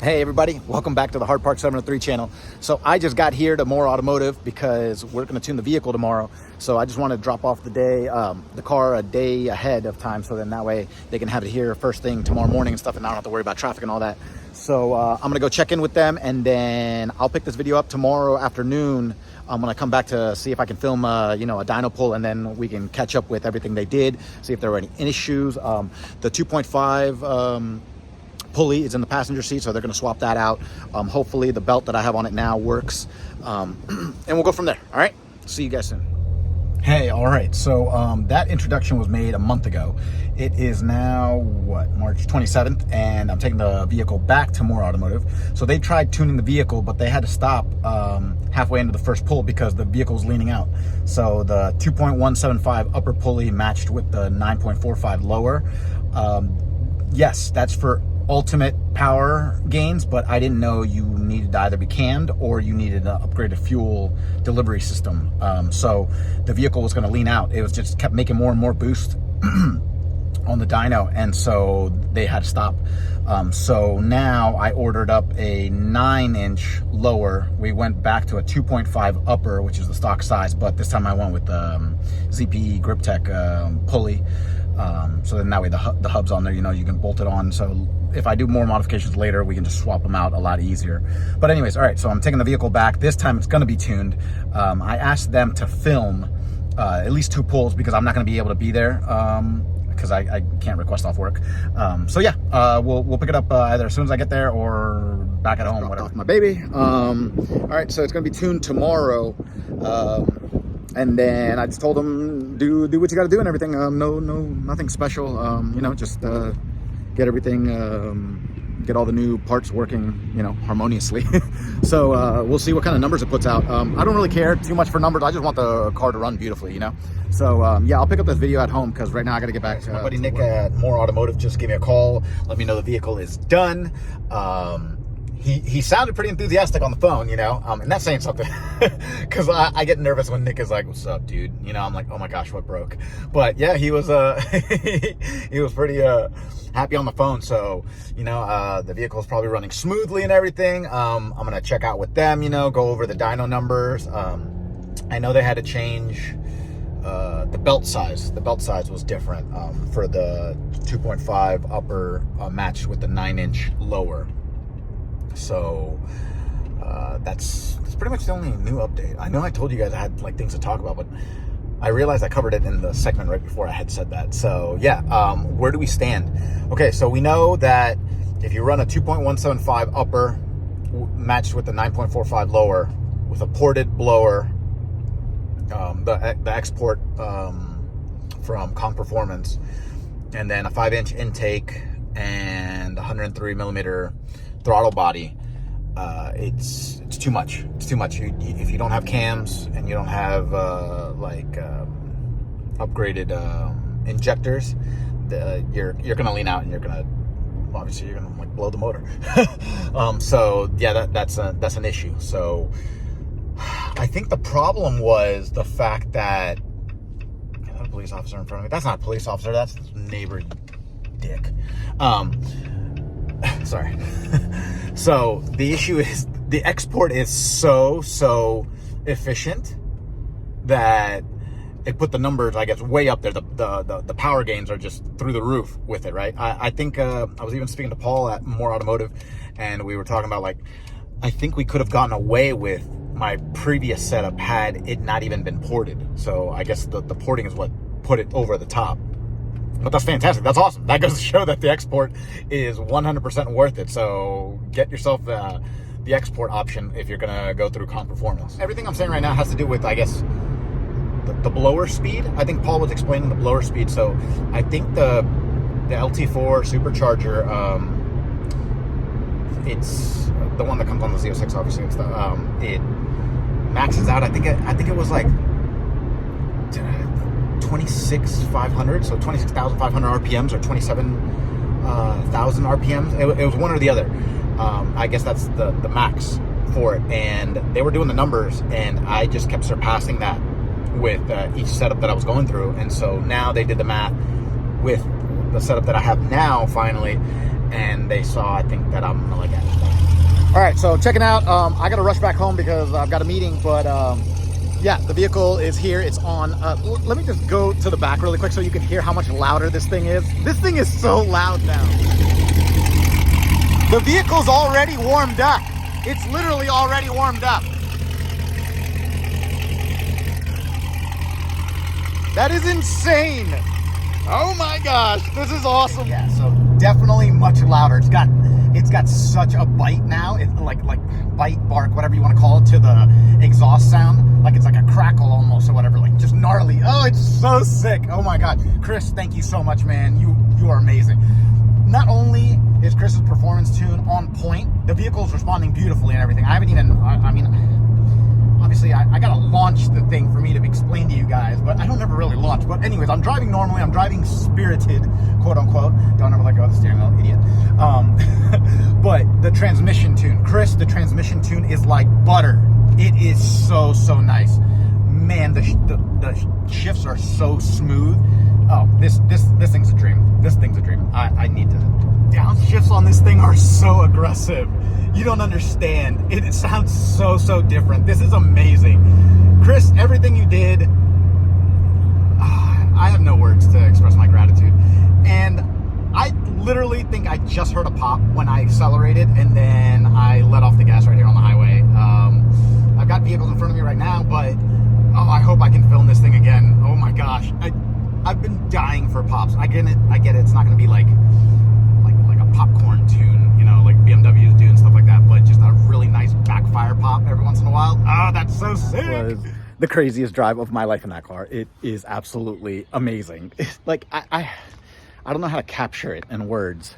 Hey everybody, welcome back to the Hard Park 703 channel. So I just got here to More Automotive because we're going to tune the vehicle tomorrow. So I just want to drop off the car a day ahead of time, so then that way they can have it here first thing tomorrow morning and stuff, and I don't have to worry about traffic and all that. So I'm going to go check in with them, and then I'll pick this video up tomorrow afternoon. I'm going to come back to see if I can film a dyno pull, and then we can catch up with everything they did, see if there were any issues. The 2.5 pulley is in the passenger seat, so they're going to swap that out. Hopefully the belt that I have on it now works, and we'll go from there. All right, see you guys soon. Hey, all right, so that introduction was made a month ago. It is now March 27th, and I'm taking the vehicle back to More Automotive. So they tried tuning the vehicle, but they had to stop halfway into the first pull because the vehicle's leaning out. So the 2.175 upper pulley matched with the 9.45 lower. Yes, that's for ultimate power gains, but I didn't know you needed to either be canned or you needed an upgraded fuel delivery system. So the vehicle was going to lean out. It was just kept making more and more boost on the dyno, and so they had to stop. So now I ordered up a 9-inch lower. We went back to a 2.5 upper, which is the stock size, but this time I went with the ZPE Grip Tech pulley. So then that way the hub's on there, you can bolt it on. So if I do more modifications later, we can just swap them out a lot easier. But anyways, all right, so I'm taking the vehicle back. This time it's gonna be tuned. I asked them to film at least 2 pulls because I'm not gonna be able to be there because I can't request off work. So yeah, we'll pick it up either as soon as I get there or back at home, whatever. Off my baby. All right, so it's gonna be tuned tomorrow. And then I just told them, do what you got to do and everything. Nothing special. Just get everything, get all the new parts working, harmoniously. So we'll see what kind of numbers it puts out. I don't really care too much for numbers. I just want the car to run beautifully, So yeah, I'll pick up this video at home because right now I got to get back to my buddy Nick at More Automotive. Just gave me a call. Let me know the vehicle is done. He sounded pretty enthusiastic on the phone, and that's saying something because I get nervous when Nick is like, "What's up, dude?" I'm like, "Oh my gosh, what broke?" But yeah, he was he was pretty happy on the phone. So the vehicle is probably running smoothly and everything. I'm gonna check out with them, go over the dyno numbers. I know they had to change the belt size. The belt size was different for the 2.5 upper matched with the 9-inch lower. So that's pretty much the only new update. I know I told you guys I had things to talk about, but I realized I covered it in the segment right before I had said that. So yeah, where do we stand? Okay, so we know that if you run a 2.175 upper matched with the 9.45 lower with a ported blower, the export from Con Performance, and then a 5-inch intake and 103 millimeter throttle body, it's too much. It's too much. If you don't have cams and you don't have upgraded injectors, you're gonna lean out and you're gonna blow the motor. So yeah, that's an issue. So I think the problem was the fact that a police officer in front of me. That's not a police officer. That's neighbor dick. Sorry. So the issue is the export is so efficient that it put the numbers, I guess, way up there. The power gains are just through the roof with it, right? I think I was even speaking to Paul at More Automotive, and we were talking about I think we could have gotten away with my previous setup had it not even been ported. So I guess the porting is what put it over the top. But that's fantastic. That's awesome. That goes to show that the export is 100% worth it. So get yourself the export option if you're going to go through Con Performance. Everything I'm saying right now has to do with, I guess, the blower speed. I think Paul was explaining the blower speed. So I think the LT4 supercharger, it's the one that comes on the Z06, obviously. It's it maxes out. I think it was 26,500, so 26,500 RPMs or 27,000 RPMs. It was one or the other. I guess that's the max for it. And they were doing the numbers, and I just kept surpassing that with each setup that I was going through. And so now they did the math with the setup that I have now, finally, and they saw, I think, that I'm like, all right, so checking out. I got to rush back home because I've got a meeting, but yeah, the vehicle is here. It's on. Let me just go to the back really quick so you can hear how much louder this thing is. This thing is so loud now. The vehicle's already warmed up. It's literally already warmed up. That is insane. Oh my gosh, this is awesome. Yeah, so definitely much louder. It's got such a bite now. It's like bite, bark, whatever you want to call it, to the exhaust sound. Like it's like a crackle almost or whatever, like just gnarly. Oh, it's so sick. Oh my God. Chris, thank you so much, man. You are amazing. Not only is Chris's performance tune on point, the vehicle is responding beautifully and everything. I haven't even, I mean, obviously I gotta launch the thing for me to explain to you guys, but I don't ever really launch. But anyways, I'm driving normally. I'm driving spirited, quote unquote. Don't ever let go of the steering wheel, idiot. But the transmission tune, Chris, the transmission tune is like butter. It is so nice. Man, the shifts are so smooth. Oh, this thing's a dream. This thing's a dream. I need to. Downshifts on this thing are so aggressive. You don't understand. It sounds so different. This is amazing. Chris, everything you did, I have no words to express my gratitude. And I literally think I just heard a pop when I accelerated and then I let off the gas right here on the highway. I've got vehicles in front of me right now, but oh, I hope I can film this thing again. Oh my gosh. I've been dying for pops. I get it. It's not going to be like a popcorn tune, you know, like BMWs do and stuff like that, but just a really nice backfire pop every once in a while. Oh, that's so sick. It was the craziest drive of my life in that car. It is absolutely amazing. It's like, I don't know how to capture it in words,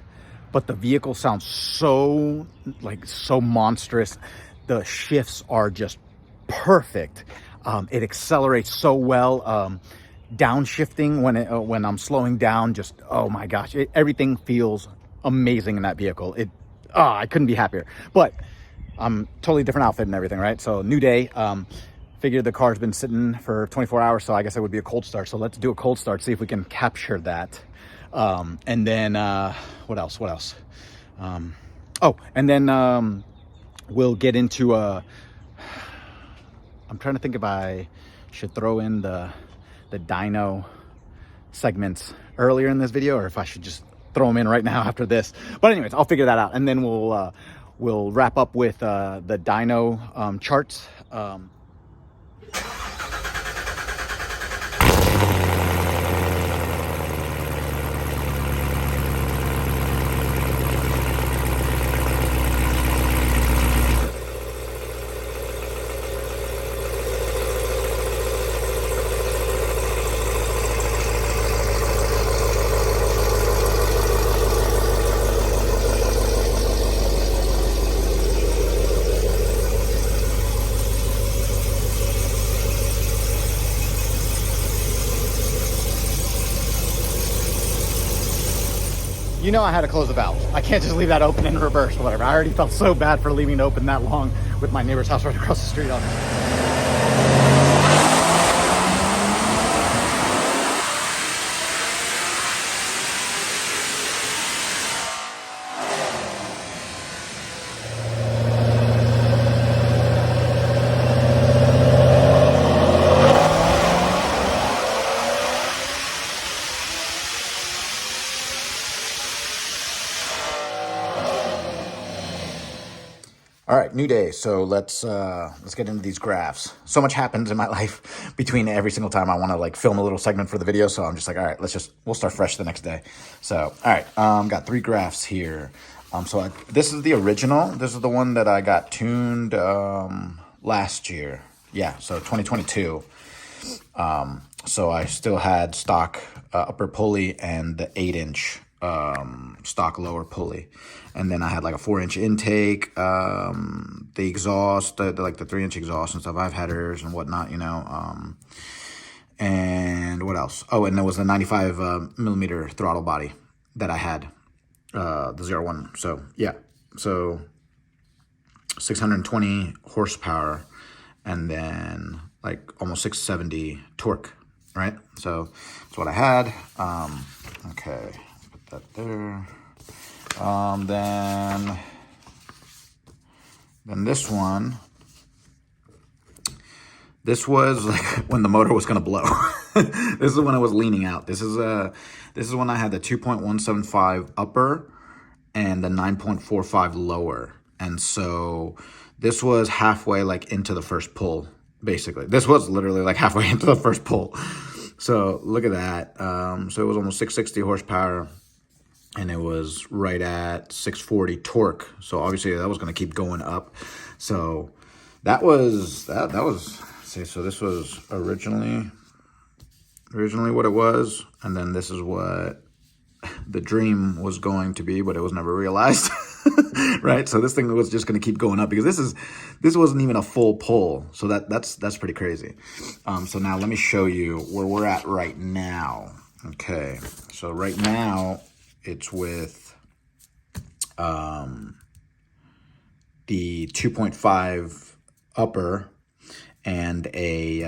but the vehicle sounds so monstrous. The shifts are just perfect. It accelerates so well. Downshifting when I'm slowing down, just oh my gosh, everything feels amazing in that vehicle. I couldn't be happier. But totally different outfit and everything, right? So new day. Figured the car's been sitting for 24 hours, so I guess it would be a cold start. So let's do a cold start, see if we can capture that. And then what else? And then we'll get into I'm trying to think if I should throw in the dyno segments earlier in this video, or if I should just throw them in right now after this. But anyways, I'll figure that out, and then we'll wrap up with the dyno charts. You know I had to close the valve. I can't just leave that open in reverse or whatever. I already felt so bad for leaving it open that long with my neighbor's house right across the street on it. All right, new day. So let's get into these graphs. So much happens in my life between every single time I want to like film a little segment for the video. So I'm just like, all right, we'll start fresh the next day. So, all right, got 3 graphs here. This is the original. This is the one that I got tuned last year. Yeah, so 2022. So I still had stock upper pulley and the 8-inch stock lower pulley, and then I had like a 4-inch intake, the exhaust, the 3-inch exhaust and stuff. I have headers and whatnot, you know. And what else? Oh, and there was the 95 millimeter throttle body that I had, the 01. So yeah, so 620 horsepower, and then like almost 670 torque, right? So that's what I had. Okay, put that there. Then this one. This was like when the motor was gonna blow. This is when it was leaning out. This is when I had the 2.175 upper and the 9.45 lower. And so this was halfway like into the first pull, basically. This was literally like halfway into the first pull. So look at that. So it was almost 660 horsepower and it was right at 640 torque. So obviously that was gonna keep going up. So that was, so this was originally what it was, and then this is what the dream was going to be, but it was never realized. Right? So this thing was just going to keep going up because this wasn't even a full pull. So that's pretty crazy. So now let me show you where we're at right now. Okay. So right now it's with the 2.5 upper and a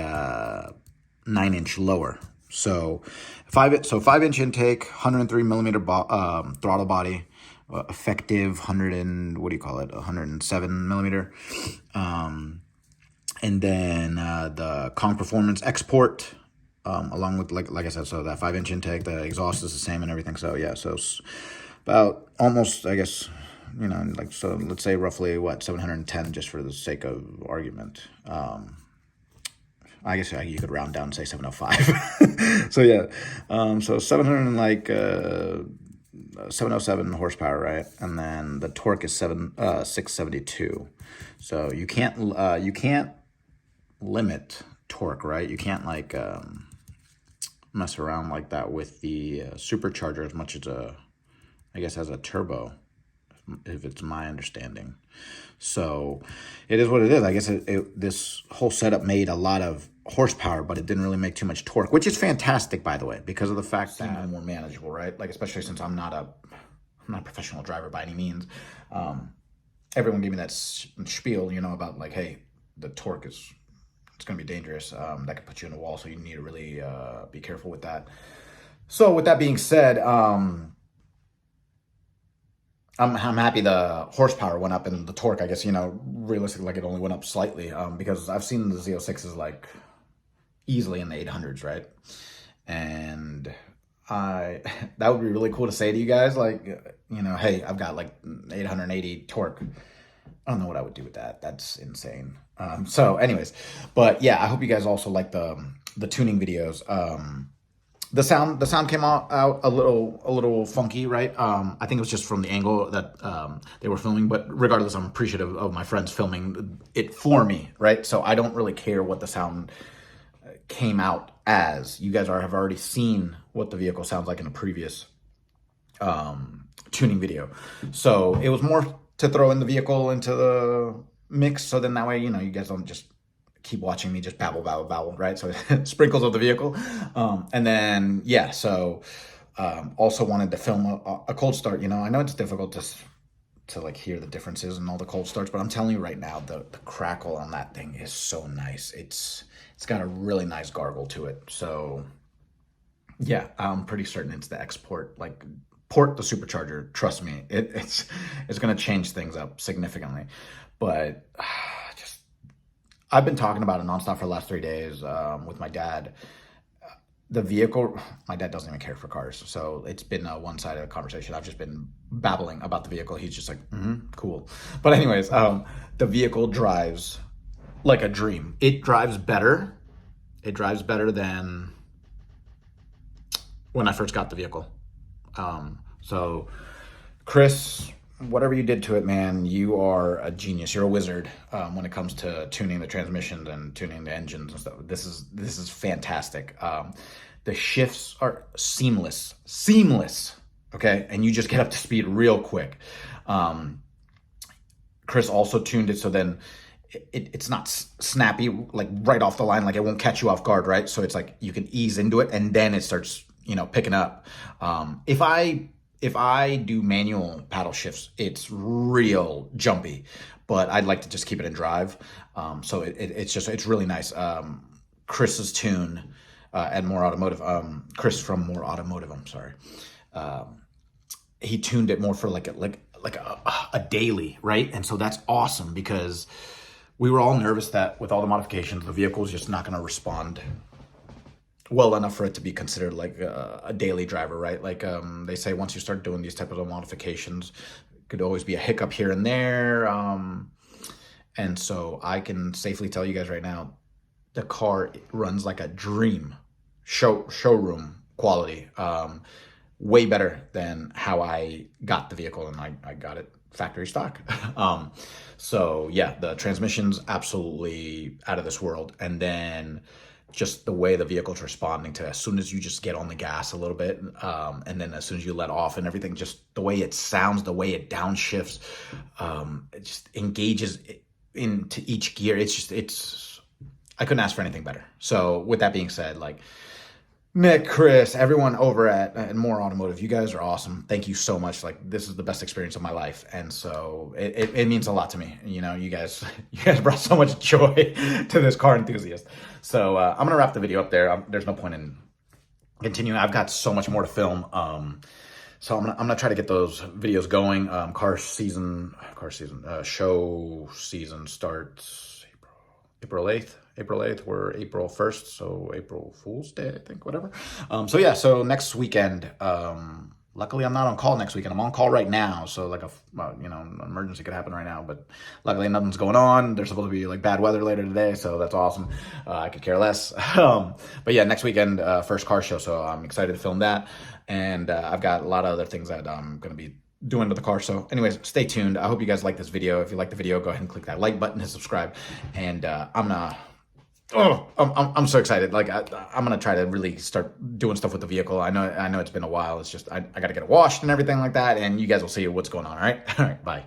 9-inch lower. So 5-inch intake, 103 millimeter throttle body, effective 107 millimeter. And then the Kong Performance Export, along with like I said, so that 5-inch intake, the exhaust is the same and everything. So yeah, so about almost, I guess, you know, like, so let's say roughly what, 710, just for the sake of argument. I guess you could round down and say 705. So yeah, so 707 horsepower, right? And then the torque is 672. So you can't limit torque, right? You can't like mess around like that with the supercharger as much as I guess as a turbo, if it's my understanding. So it is what it is. I guess this whole setup made a lot of horsepower, but it didn't really make too much torque, which is fantastic, by the way, because of the fact that it's more manageable, right? Like, especially since I'm not a professional driver by any means. Everyone gave me that spiel, you know, about like, hey, the torque it's going to be dangerous. That could put you in a wall, so you need to really be careful with that. So with that being said, I'm happy the horsepower went up and the torque, I guess, you know, realistically, like it only went up slightly, because I've seen the Z06s like easily in the 800s, right? And that would be really cool to say to you guys, like, you know, hey, I've got like 880 torque. I don't know what I would do with that. That's insane. So anyways, but yeah, I hope you guys also like the tuning videos. The sound came out a little funky, right? I think it was just from the angle that they were filming, but regardless, I'm appreciative of my friends filming it for me, right? So I don't really care what the sound came out as. You guys have already seen what the vehicle sounds like in a previous tuning video. So it was more to throw in the vehicle into the mix, so then that way, you know, you guys don't just keep watching me just babble, right? So sprinkles of the vehicle. And then, yeah, so also wanted to film a cold start. You know, I know it's difficult to like hear the differences in all the cold starts, but I'm telling you right now, the crackle on that thing is so nice. It's got a really nice gargle to it. So yeah, I'm pretty certain it's the export, like port the supercharger. Trust me, it's going to change things up significantly. But I've been talking about it nonstop for the last 3 days with my dad. The vehicle, my dad doesn't even care for cars, so it's been a one-sided conversation. I've just been babbling about the vehicle. He's just like, cool. But anyways, the vehicle drives like a dream. It drives better. It drives better than when I first got the vehicle. So Chris, whatever you did to it, man, you are a genius. You're a wizard when it comes to tuning the transmissions and tuning the engines and stuff. This is fantastic. The shifts are seamless, okay? And you just get up to speed real quick. Chris also tuned it so then it's not snappy, like right off the line, like it won't catch you off guard, right? So it's like you can ease into it and then it starts, you know, picking up. If I do manual paddle shifts, it's real jumpy, but I'd like to just keep it in drive. So it's really nice. Chris's tune at More Automotive, Chris from More Automotive, I'm sorry. he tuned it more for like a daily, right? And so that's awesome because we were all nervous that with all the modifications, the vehicle is just not going to respond well enough for it to be considered like a daily driver, right? Like they say once you start doing these types of modifications, could always be a hiccup here and there. And so I can safely tell you guys right now, the car runs like a dream, showroom quality. Way better than how I got the vehicle, and I got it factory stock. So yeah, the transmission's absolutely out of this world. And then just the way the vehicle's responding to as soon as you just get on the gas a little bit, and then as soon as you let off and everything, just the way it sounds, the way it downshifts, it just engages into each gear. It's I couldn't ask for anything better. So with that being said, like Nick, Chris, everyone over at More Automotive, you guys are awesome. Thank you so much. Like, this is the best experience of my life, and so it means a lot to me. You know, you guys brought so much joy to this car enthusiast. So I'm gonna wrap the video up there. There's no point in continuing. I've got so much more to film. So I'm gonna try to get those videos going. Show season starts April 8th. April 8th, we're April 1st, so April Fool's Day, I think, whatever. So yeah, so next weekend, luckily I'm not on call next weekend. I'm on call right now, so like an emergency could happen right now, but luckily nothing's going on. There's supposed to be like bad weather later today, so that's awesome. I could care less. But yeah, next weekend, first car show, so I'm excited to film that. And I've got a lot of other things that I'm going to be doing to the car. So anyways, stay tuned. I hope you guys like this video. If you like the video, go ahead and click that like button and subscribe. And I'm so excited. Like I'm gonna try to really start doing stuff with the vehicle. I know it's been a while. It's just I got to get it washed and everything like that. And you guys will see what's going on. All right, bye.